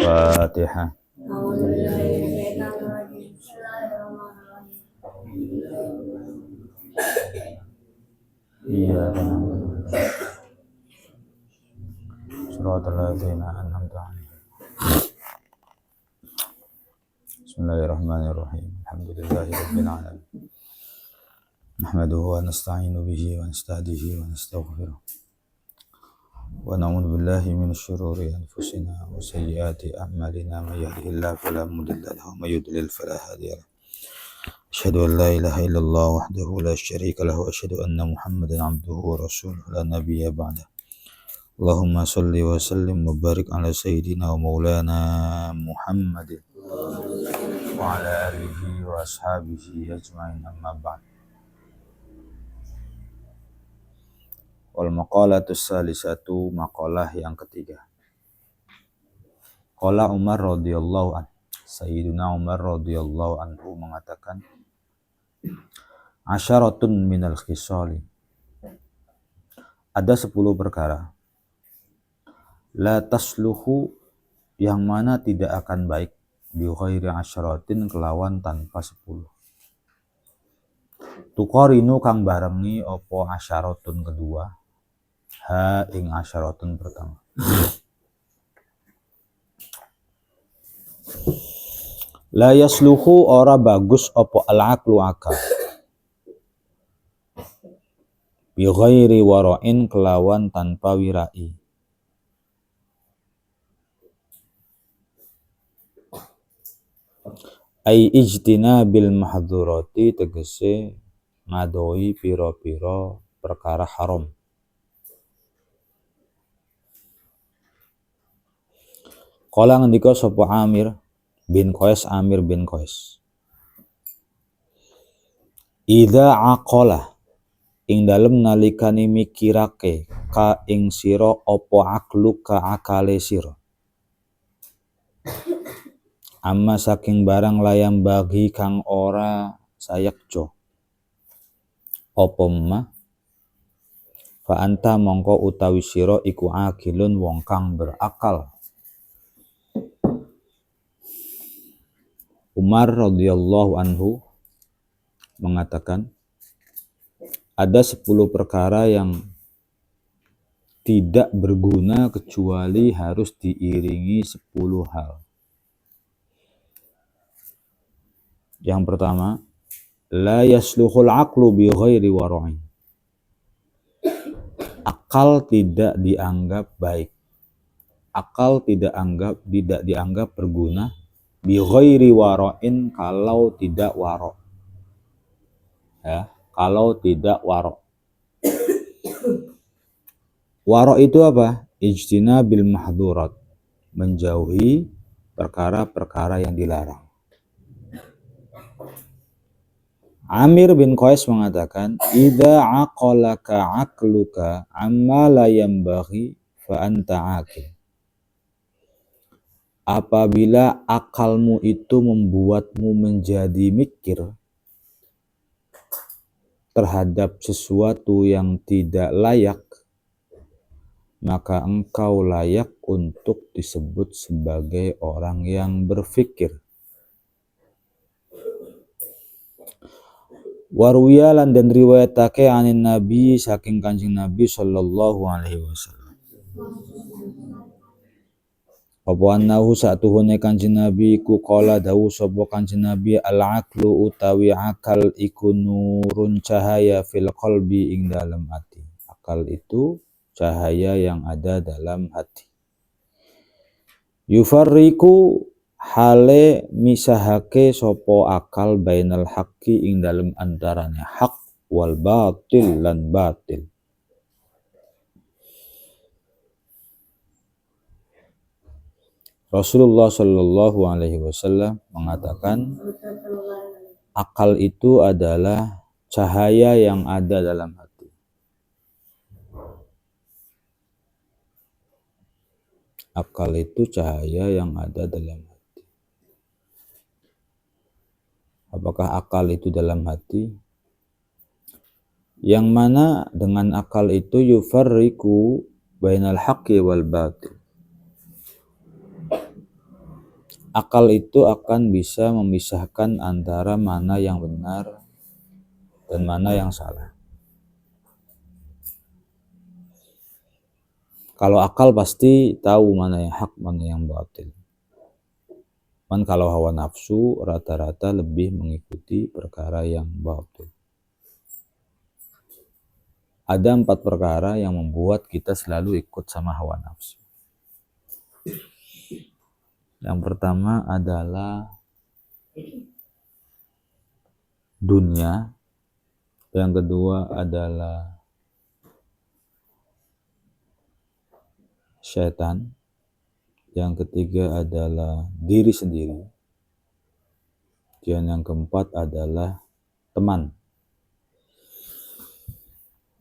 Al-Fatihah. Iya, Shiratal ladzina an'amta 'alaihim. Bismillahirrahmanirrahim. Alhamdulillahirabbil alamin. Nahmaduhu wa nasta'inu bihi wa nastahdihi wa nastaghfiruh. Wa na'udzu billahi min syururi anfusina wa sayyiati a'malina may yahdihillahu fala mudilla lahu wa may yudlil fala hadiya lahu. Asyhadu an la ilaha illallah wahdahu la syarika lahu wa asyhadu anna Muhammadan 'abduhu wa rasuluhu la nabiyya ba'da. Allahumma shalli wa sallim wa barik ala sayyidina wa maulana Muhammadin wa ala alihi wa ashabihi ajma'in, amma ba'd. Wal maqalatus salisatu, maqalah yang ketiga. Qala Umar radhiyallahu anhu, Sayyidina Umar radhiyallahu anhu mengatakan, asyaratun minal khisali, ada 10 perkara, la tasluhu, yang mana tidak akan baik, bi ghairi asyaratin, kelawan tanpa 10. Tuqarinu kang barengi opo asyaratun kedua, ha ing asyaratun pertama. La yasluhu, ora bagus opo al-aqlu akal, bi ghairi wara'in, kelawan tanpa wirai. Ai ijtina bil mahdhurati, tegese ngadoi piro-piro perkara haram. Kala ngendika sapa Amir bin Qais, Idza aqala, ing dalem nalikane mikirake ka ing sira apa aklu ka akale sira, amma saking barang layam bagi kang ora sayekjo apa ma, fa anta mongko utawi sira iku akilun wong kang berakal. Umar radhiyallahu anhu mengatakan, ada 10 perkara yang tidak berguna kecuali harus diiringi 10 hal. Yang pertama, la yasluhul aqlu bi ghairi wara'in, akal tidak dianggap baik, akal tidak dianggap berguna, bi ghairi wara'in, kalau tidak waro'. Ya, kalau tidak waro'. Waro' itu apa? Ijtina bil mahdhurat, menjauhi perkara-perkara yang dilarang. Amir bin Qais mengatakan, idza aqalaka aqluka amma la yambaghi fa anta aqil. Apabila akalmu itu membuatmu menjadi mikir terhadap sesuatu yang tidak layak, maka engkau layak untuk disebut sebagai orang yang berfikir. Warwiyalan, dan riwayatake anin Nabi, saking Kanjeng Nabi sallallahu alaihi wasallam, apa annahu satuhune Kanjeng Nabi iku qala dawu sapa Kanjeng Nabi, al-aqlu utawi akal iku nurun, cahaya, fil qalbi ing dalam hati. Akal itu cahaya yang ada dalam hati. Yufarriku, hale misahake sopo akal, bainal haqqi ing dalem antaranya hak, wal batil lan batil. Rasulullah sallallahu alaihi wasallam mengatakan, akal itu adalah cahaya yang ada dalam hati. Akal itu cahaya yang ada dalam hati. Apakah akal itu dalam hati? Yang mana dengan akal itu yufarriqu bainal haqqi wal batil, akal itu akan bisa memisahkan antara mana yang benar dan mana yang salah. Kalau akal pasti tahu mana yang hak, mana yang batil. Cuman kalau hawa nafsu rata-rata lebih mengikuti perkara yang batil. Ada 4 perkara yang membuat kita selalu ikut sama hawa nafsu. Yang pertama adalah dunia. Yang kedua adalah syaitan. Yang ketiga adalah diri sendiri. Dan yang keempat adalah teman.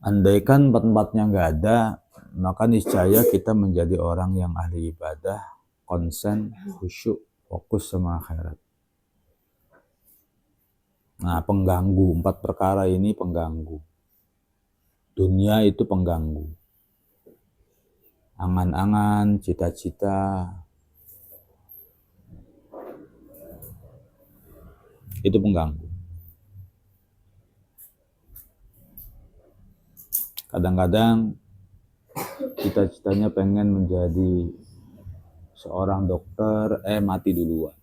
Andaikan 4-4-nya nggak ada, maka niscaya kita menjadi orang yang ahli ibadah, konsen, khusyuk, fokus sama akhirat. Nah, pengganggu, 4 perkara ini pengganggu. Dunia itu pengganggu. Angan-angan, cita-cita, itu pengganggu. Kadang-kadang cita-citanya pengen menjadi seorang dokter, mati duluan.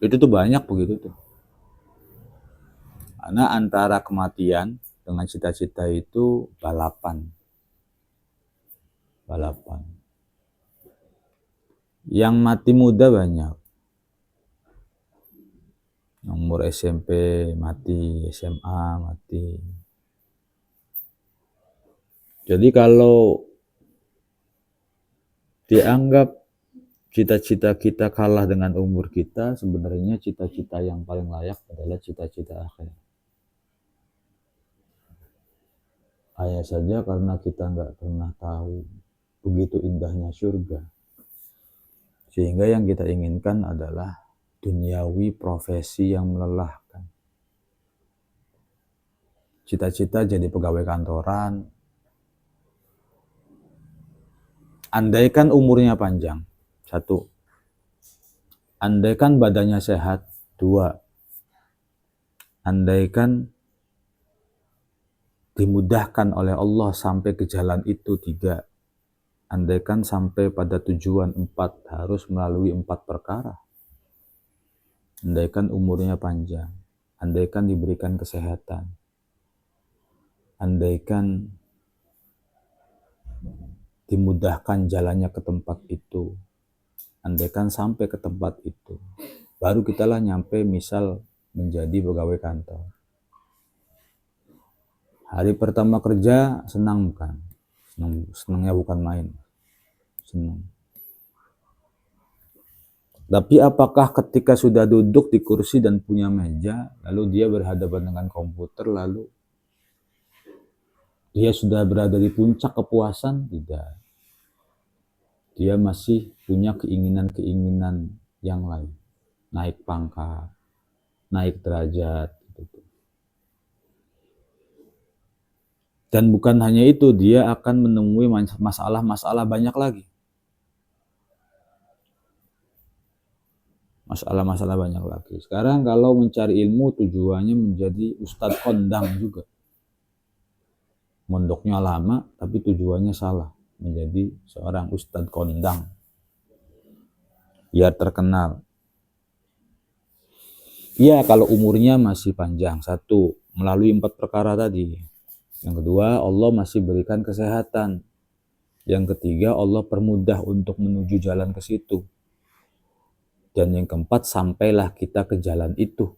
Itu tuh banyak begitu tuh. Karena antara kematian dengan cita-cita itu balapan. Yang mati muda banyak. Umur SMP mati, SMA mati. Jadi kalau dianggap cita-cita kita kalah dengan umur kita, sebenarnya cita-cita yang paling layak adalah cita-cita akhir. Hanya saja karena kita nggak pernah tahu begitu indahnya surga, sehingga yang kita inginkan adalah duniawi profesi yang melelahkan. Cita-cita jadi pegawai kantoran. Andaikan umurnya panjang, 1. Andaikan badannya sehat, 2. Andaikan dimudahkan oleh Allah sampai ke jalan itu, 3. Andaikan sampai pada tujuan, 4. Harus melalui 4 perkara. Andaikan umurnya panjang, andaikan diberikan kesehatan, andaikan dimudahkan jalannya ke tempat itu, andaikan sampai ke tempat itu, baru kita lah nyampe misal menjadi pegawai kantor. Hari pertama kerja senang bukan? Senangnya bukan main, senang. Tapi apakah ketika sudah duduk di kursi dan punya meja, lalu dia berhadapan dengan komputer, lalu dia sudah berada di puncak kepuasan? Tidak. Dia masih punya keinginan-keinginan yang lain. Naik pangkat, naik derajat. Gitu. Dan bukan hanya itu, dia akan menemui masalah-masalah banyak lagi. Masalah-masalah banyak lagi. Sekarang kalau mencari ilmu tujuannya menjadi ustadz kondang juga. Mondoknya lama tapi tujuannya salah. Menjadi seorang ustadz kondang. Biar terkenal. Iya, kalau umurnya masih panjang. 1, melalui 4 perkara tadi. Yang kedua, Allah masih berikan kesehatan. Yang ketiga, Allah permudah untuk menuju jalan ke situ. Dan yang keempat, sampailah kita ke jalan itu.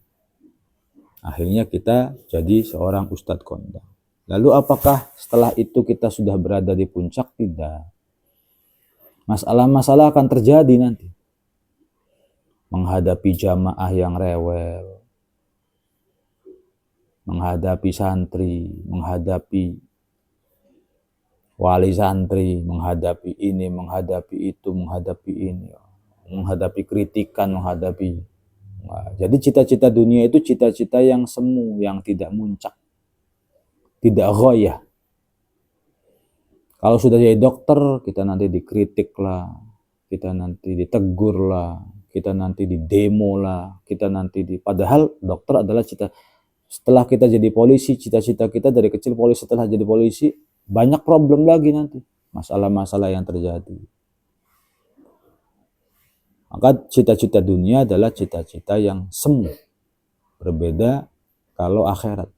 Akhirnya kita jadi seorang ustadz kondang. Lalu apakah setelah itu kita sudah berada di puncak? Tidak. Masalah-masalah akan terjadi nanti. Menghadapi jamaah yang rewel. Menghadapi santri. Menghadapi wali santri. Menghadapi ini, menghadapi itu, menghadapi ini. Menghadapi kritikan, menghadapi. Nah, jadi cita-cita dunia itu cita-cita yang semu, yang tidak muncak, tidak ghayah. Kalau sudah jadi dokter, kita nanti dikritik lah, kita nanti ditegur lah, kita nanti didemo lah, kita nanti padahal dokter adalah setelah kita jadi polisi, cita-cita kita dari kecil polisi, setelah jadi polisi banyak problem lagi nanti, masalah-masalah yang terjadi. Maka cita-cita dunia adalah cita-cita yang semu, berbeda kalau akhirat.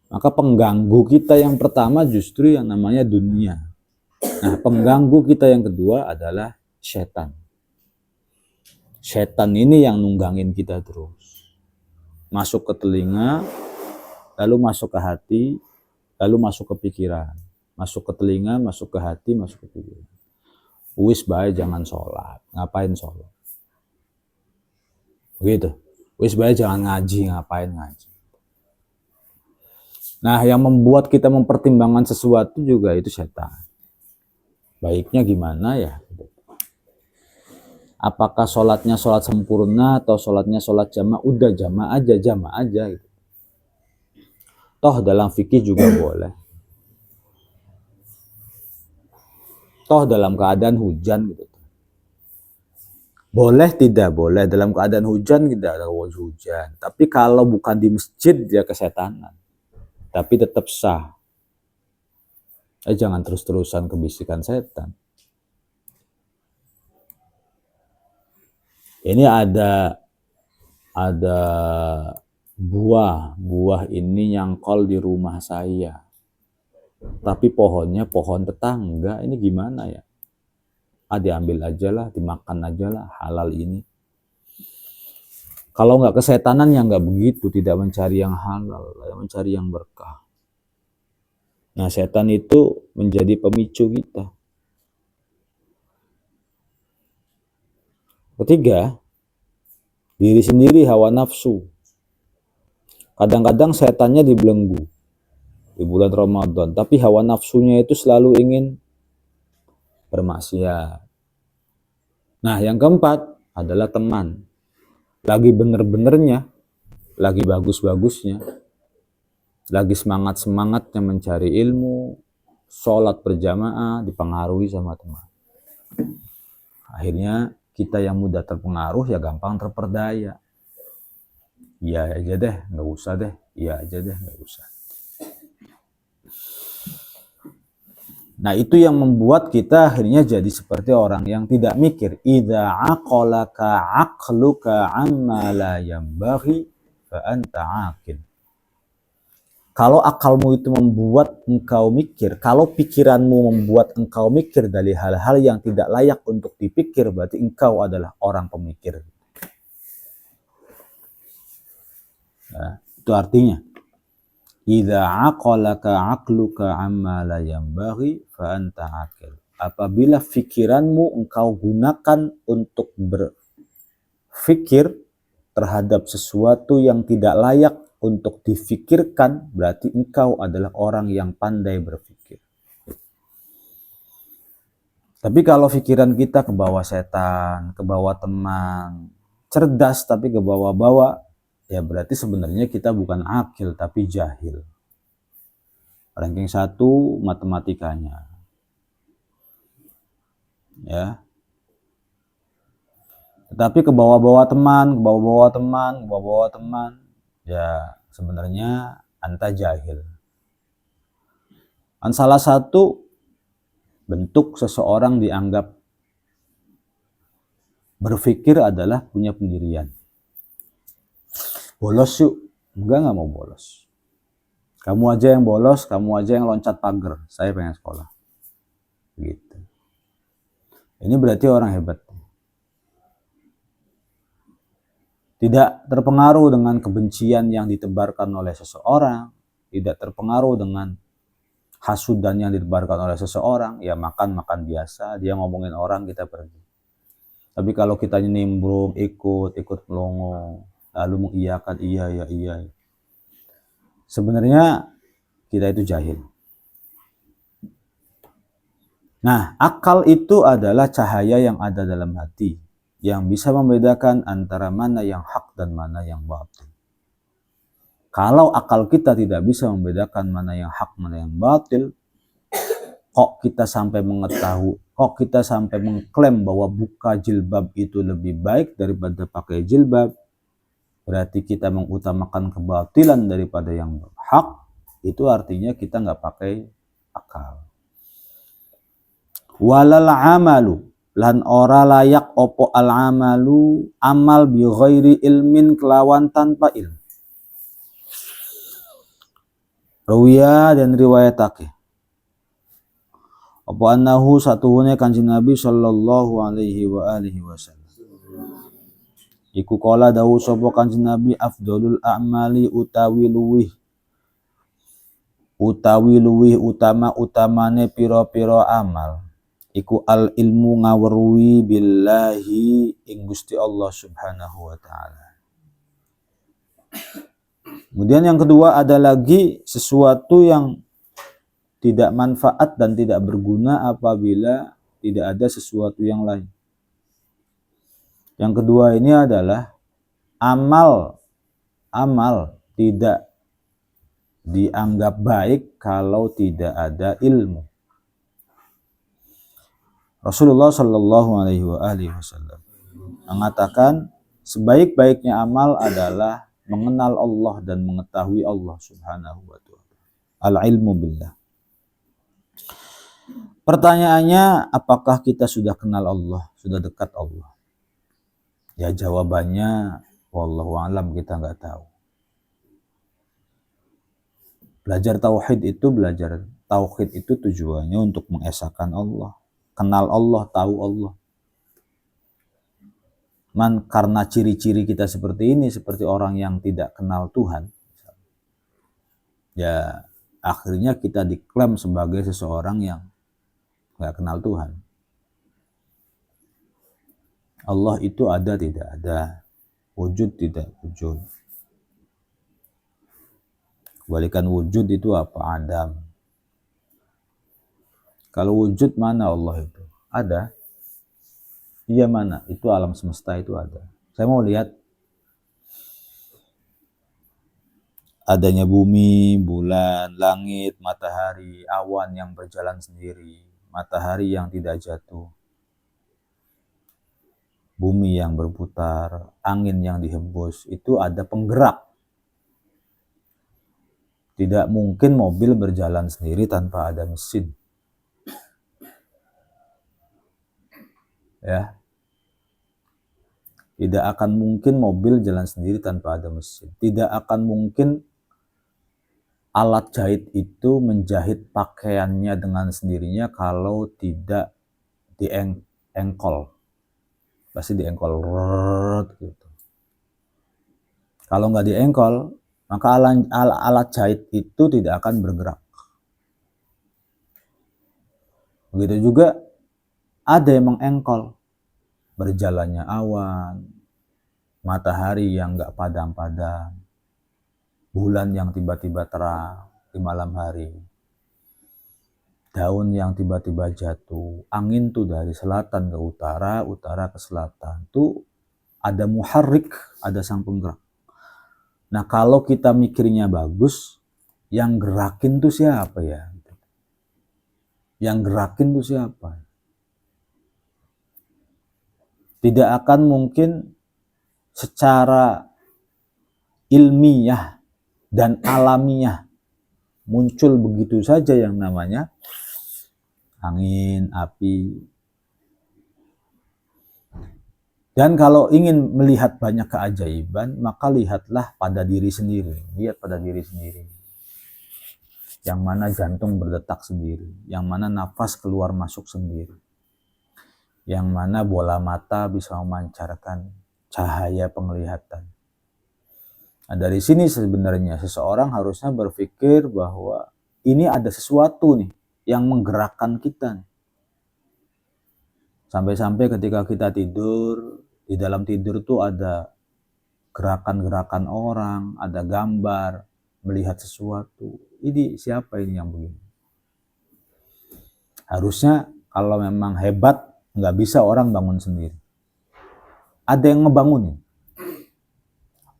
Maka pengganggu kita yang pertama justru yang namanya dunia. Nah, pengganggu kita yang kedua adalah setan. Setan ini yang nunggangin kita terus. Masuk ke telinga, lalu masuk ke hati, lalu masuk ke pikiran. Masuk ke telinga, masuk ke hati, masuk ke pikiran. Wis bae jangan sholat. Ngapain sholat? Begitu. Wis bae jangan ngaji. Ngapain ngaji? Nah, yang membuat kita mempertimbangkan sesuatu juga itu setan. Baiknya gimana ya? Apakah sholatnya sholat sempurna atau sholatnya sholat jamaah? Udah jamaah aja gitu. Toh dalam fikih juga boleh. Toh dalam keadaan hujan gitu. Boleh tidak boleh dalam keadaan hujan, tidak ada hujan. Tapi kalau bukan di masjid dia kesetanan. Tapi tetap sah. Jangan terus-terusan kebisikan setan. Ini ada buah ini nyangkol di rumah saya. Tapi pohonnya pohon tetangga. Ini gimana ya? Diambil aja lah, dimakan aja lah, halal ini. Kalau nggak kesetanan ya nggak begitu, tidak mencari yang halal, mencari yang berkah. Nah, setan itu menjadi pemicu kita. Ketiga, diri sendiri, hawa nafsu. Kadang-kadang setannya dibelenggu di bulan Ramadan, tapi hawa nafsunya itu selalu ingin bermaksiat. Nah, yang keempat adalah teman. Lagi bener-benernya, lagi bagus-bagusnya, lagi semangat-semangatnya mencari ilmu, sholat berjamaah, dipengaruhi sama teman. Akhirnya kita yang mudah terpengaruh ya gampang terperdaya. Iya aja deh, nggak usah deh. Iya aja deh, nggak usah. Nah, itu yang membuat kita akhirnya jadi seperti orang yang tidak mikir. Idza aqalaka aqluka amma la yanbaghi fa anta aqil. Kalau akalmu itu membuat engkau mikir, kalau pikiranmu membuat engkau mikir dari hal-hal yang tidak layak untuk dipikir, berarti engkau adalah orang pemikir. Nah, itu artinya idza aqalaka aqluka amma la yanbaghi fa anta aqil. Apabila pikiranmu engkau gunakan untuk berpikir terhadap sesuatu yang tidak layak untuk difikirkan, berarti engkau adalah orang yang pandai berpikir. Tapi kalau pikiran kita ke bawah setan, ke bawah teman, cerdas tapi ke bawah-bawah, ya berarti sebenarnya kita bukan akil tapi jahil. Ranking 1 matematikanya. Ya. Tetapi ke bawah-bawah teman, ya sebenarnya anta jahil. Dan salah satu bentuk seseorang dianggap berpikir adalah punya pendirian. Bolos yuk, enggak mau bolos. Kamu aja yang bolos, kamu aja yang loncat pagar, saya pengen sekolah. Gitu. Ini berarti orang hebat. Tidak terpengaruh dengan kebencian yang ditebarkan oleh seseorang, tidak terpengaruh dengan hasudan yang ditebarkan oleh seseorang, ya makan biasa, dia ngomongin orang kita pergi. Tapi kalau kita nimbrung, ikut melongo, lalu mengiyakan iya. Sebenarnya kita itu jahil. Nah, akal itu adalah cahaya yang ada dalam hati, yang bisa membedakan antara mana yang hak dan mana yang batil. Kalau akal kita tidak bisa membedakan mana yang hak, mana yang batil, kok kita sampai Kok kita sampai mengklaim bahwa buka jilbab itu lebih baik daripada pakai jilbab? Berarti kita mengutamakan kebatilan daripada yang hak. Itu artinya kita nggak pakai akal. Walal amalu, lan ora layak opo al amalu, amal bi ghairi ilmin, kelawan tanpa ilmu. Rawiya dan riwayatake apa annahu satuhune Kanjeng Nabi sallallahu alaihi wa alihi wasallam iku kala dawuh sapa Kanjeng Nabi, afdhalul a'mali utawi luwih utamane pira-pira amal iku al ilmu ngaweruhi billahi ing Gusti Allah Subhanahu wa taala. Kemudian yang kedua ada lagi sesuatu yang tidak manfaat dan tidak berguna apabila tidak ada sesuatu yang lain. Yang kedua ini adalah amal tidak dianggap baik kalau tidak ada ilmu. Rasulullah Shallallahu Alaihi Wasallam mengatakan sebaik-baiknya amal adalah mengenal Allah dan mengetahui Allah Subhanahu wa taala. Al-ilmu billah. Pertanyaannya, apakah kita sudah kenal Allah, sudah dekat Allah? Ya jawabannya, wallahu a'lam, kita nggak tahu. Belajar tauhid itu tujuannya untuk mengesahkan Allah, kenal Allah, tahu Allah. Karena ciri-ciri kita seperti ini, seperti orang yang tidak kenal Tuhan, ya akhirnya kita diklaim sebagai seseorang yang nggak kenal Tuhan. Allah itu ada tidak ada, wujud tidak wujud. Kebalikan wujud itu apa? Adam. Kalau wujud mana Allah itu? Ada. Iya mana? Itu alam semesta itu ada. Saya mau lihat adanya bumi, bulan, langit, matahari, awan yang berjalan sendiri, matahari yang tidak jatuh, bumi yang berputar, angin yang dihembus, itu ada penggerak. Tidak mungkin mobil berjalan sendiri tanpa ada mesin. Ya. Tidak akan mungkin mobil jalan sendiri tanpa ada mesin. Tidak akan mungkin alat jahit itu menjahit pakaiannya dengan sendirinya kalau tidak diengkol. Pasti diengkol gitu. Kalau nggak diengkol, maka alat jahit itu tidak akan bergerak. Begitu juga ada yang mengengkol, berjalannya awan, matahari yang nggak padam-padam, bulan yang tiba-tiba terang di malam hari, daun yang tiba-tiba jatuh, angin tuh dari selatan ke utara, utara ke selatan, tuh ada muharrik, ada sang penggerak. Nah kalau kita mikirnya bagus, yang gerakin tuh siapa ya? Yang gerakin tuh siapa? Tidak akan mungkin secara ilmiah dan alamiah muncul begitu saja yang namanya angin, api. Dan kalau ingin melihat banyak keajaiban, maka lihatlah pada diri sendiri. Lihat pada diri sendiri. Yang mana jantung berdetak sendiri, yang mana nafas keluar masuk sendiri, yang mana bola mata bisa memancarkan cahaya penglihatan. Nah, dari sini sebenarnya seseorang harusnya berpikir bahwa ini ada sesuatu nih yang menggerakkan kita. Sampai-sampai ketika kita tidur, di dalam tidur tuh ada gerakan-gerakan orang, ada gambar, melihat sesuatu. Ini siapa ini yang begini? Harusnya kalau memang hebat, nggak bisa orang bangun sendiri. Ada yang ngebangunin.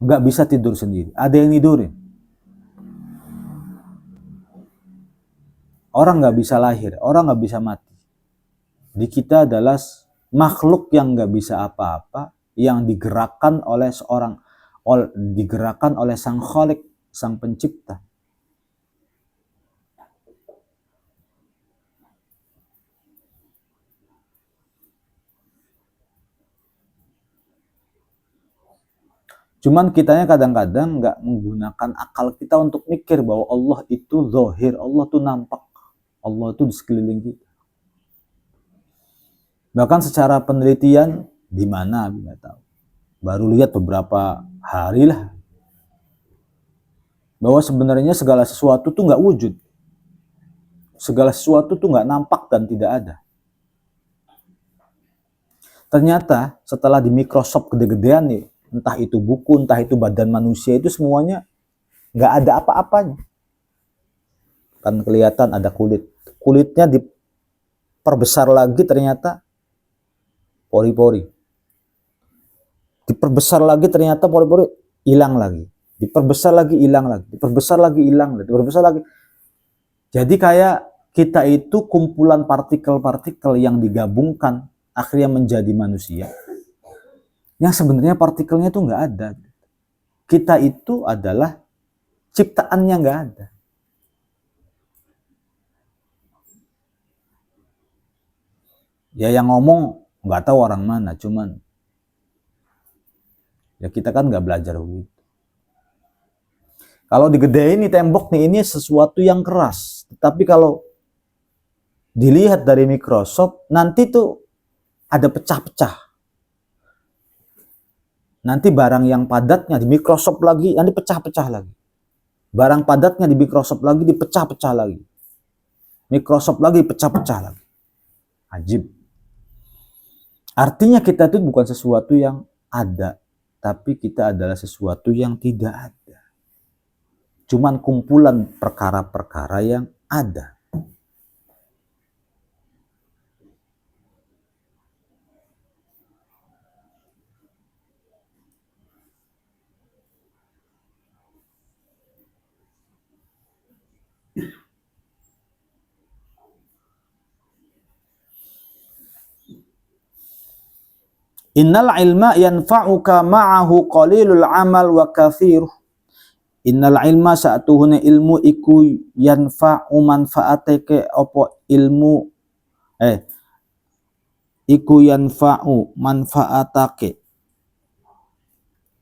Nggak bisa tidur sendiri. Ada yang tidurin. Orang nggak bisa lahir, orang nggak bisa mati. di kita adalah makhluk yang nggak bisa apa-apa, yang digerakkan oleh sang Khalik, sang pencipta. Cuman kitanya kadang-kadang nggak menggunakan akal kita untuk mikir bahwa Allah itu zahir, Allah itu nampak, Allah itu di sekeliling kita. Bahkan secara penelitian di mana nggak tahu. Baru lihat beberapa hari lah bahwa sebenarnya segala sesuatu tuh nggak wujud, segala sesuatu tuh nggak nampak dan tidak ada. Ternyata setelah di Microsoft gede-gedean nih, entah itu buku, entah itu badan manusia, itu semuanya nggak ada apa-apanya. Kan kelihatan ada kulitnya diperbesar lagi, ternyata pori-pori. Diperbesar lagi, ternyata pori-pori hilang lagi. Diperbesar lagi, hilang lagi. Diperbesar lagi, hilang lagi. Diperbesar lagi. Jadi kayak kita itu kumpulan partikel-partikel yang digabungkan akhirnya menjadi manusia. Yang sebenarnya partikelnya itu nggak ada. Kita itu adalah ciptaannya nggak ada. Ya yang ngomong nggak tahu orang mana, cuman ya kita kan nggak belajar begitu. Kalau digedein nih tembok nih, ini sesuatu yang keras. Tapi kalau dilihat dari Microsoft, nanti tuh ada pecah-pecah. Nanti barang yang padatnya di Microsoft lagi, nanti pecah-pecah lagi. Barang padatnya di Microsoft lagi, dipecah-pecah lagi. Microsoft lagi, pecah-pecah lagi. Ajib. Artinya kita itu bukan sesuatu yang ada, tapi kita adalah sesuatu yang tidak ada. Cuman kumpulan perkara-perkara yang ada. Innal ilma yanfa'uka ma'ahu qalilul amal wa kathiruh. Innal ilma sa'atuhune ilmu iku yanfa'u manfaatake opo ilmu iku yanfa'u manfaatake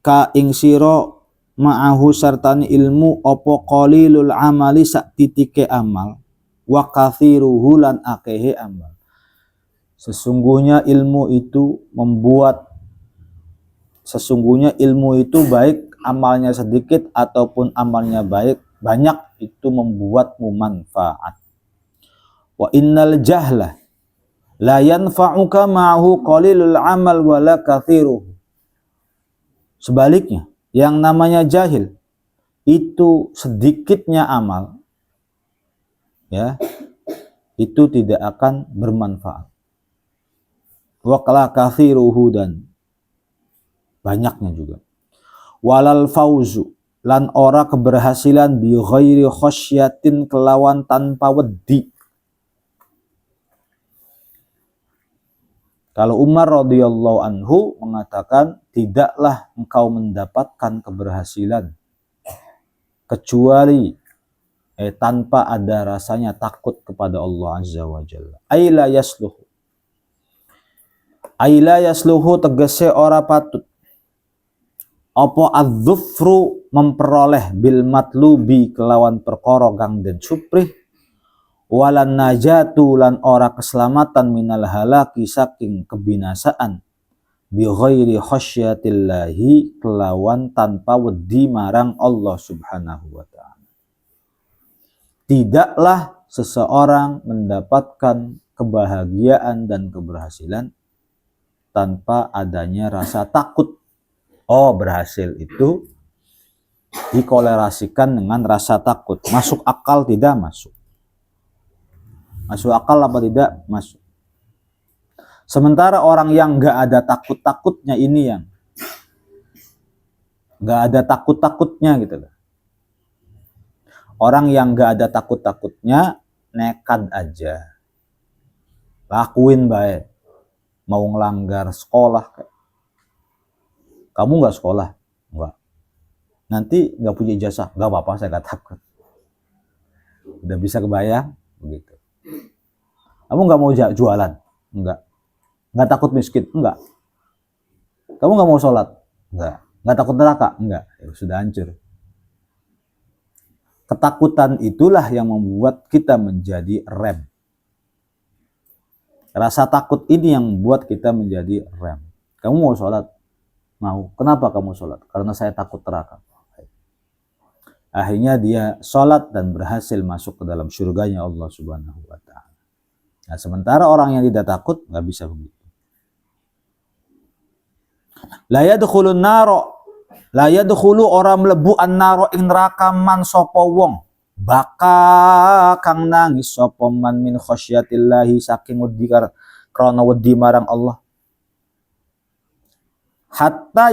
ka ing sira ma'ahu sartani ilmu opo qalilul amali sak titike amal wa kathiruhu lan akehe amal. Sesungguhnya ilmu itu baik amalnya sedikit ataupun amalnya banyak itu membuatmu manfaat. Wa innal jahla la yanfa'uka ma'ahu qalilul amal wala kathiruhu. Sebaliknya, yang namanya jahil itu sedikitnya amal ya, itu tidak akan bermanfaat. Wa qala kathiruhu, dan banyaknya juga. Walal fauzu, lan ora keberhasilan bi ghairi khosyatin, kelawan tanpa wedi. Kalau Umar radhiyallahu anhu mengatakan, tidaklah engkau mendapatkan keberhasilan kecuali tanpa ada rasanya takut kepada Allah Azza wa Jalla. Aila yasluhu tegese ora patut apa adzufru memperoleh bil matlubi kelawan perkara kang den suprih, walan najatu lan ora keselamatan minal halaki saking kebinasaan bi ghairi khasyatillahi kelawan tanpa wedi marang Allah Subhanahu wa taala. Tidaklah seseorang mendapatkan kebahagiaan dan keberhasilan tanpa adanya rasa takut. Oh, berhasil itu dikolerasikan dengan rasa takut. Masuk akal tidak masuk? Masuk akal apa tidak? Masuk. Sementara orang yang nggak ada takut-takutnya ini yang nggak ada takut-takutnya gitu loh. Orang yang nggak ada takut-takutnya nekat aja. lakuin baik. Mau ngelanggar sekolah, kamu nggak sekolah, nggak. Nanti nggak punya ijazah, nggak apa-apa, saya nggak takut. Udah bisa kebayang, begitu. Kamu nggak mau jualan, nggak takut miskin, enggak. Kamu nggak mau sholat, nggak takut neraka, enggak. Ya, sudah hancur. Ketakutan itulah yang membuat kita menjadi rem. Rasa takut ini yang membuat kita menjadi rem. Kamu mau sholat? Mau. Kenapa kamu sholat? Karena saya takut neraka. Akhirnya dia sholat dan berhasil masuk ke dalam surganya Allah Subhanahu wa Ta'ala. Nah, sementara orang yang tidak takut nggak bisa begitu. La yadkhulun naro, la yadkhulu orang mlebu an-naro ing neraka man sapa wong baka kang nangis sapa man min khasyatillahi saking wedi krana wedi marang Allah. Hatta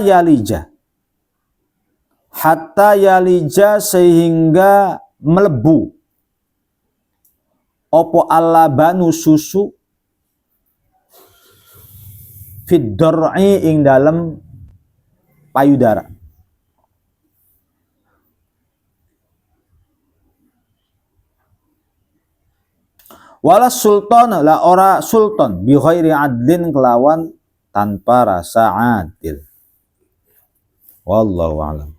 yalija sehingga melebu opo alabanu susu fid dar'i ing dalam payudara. Wala sultan la ora sultan bi ghairi adlin kelawan tanpa rasa adil. Wallahu a'lam.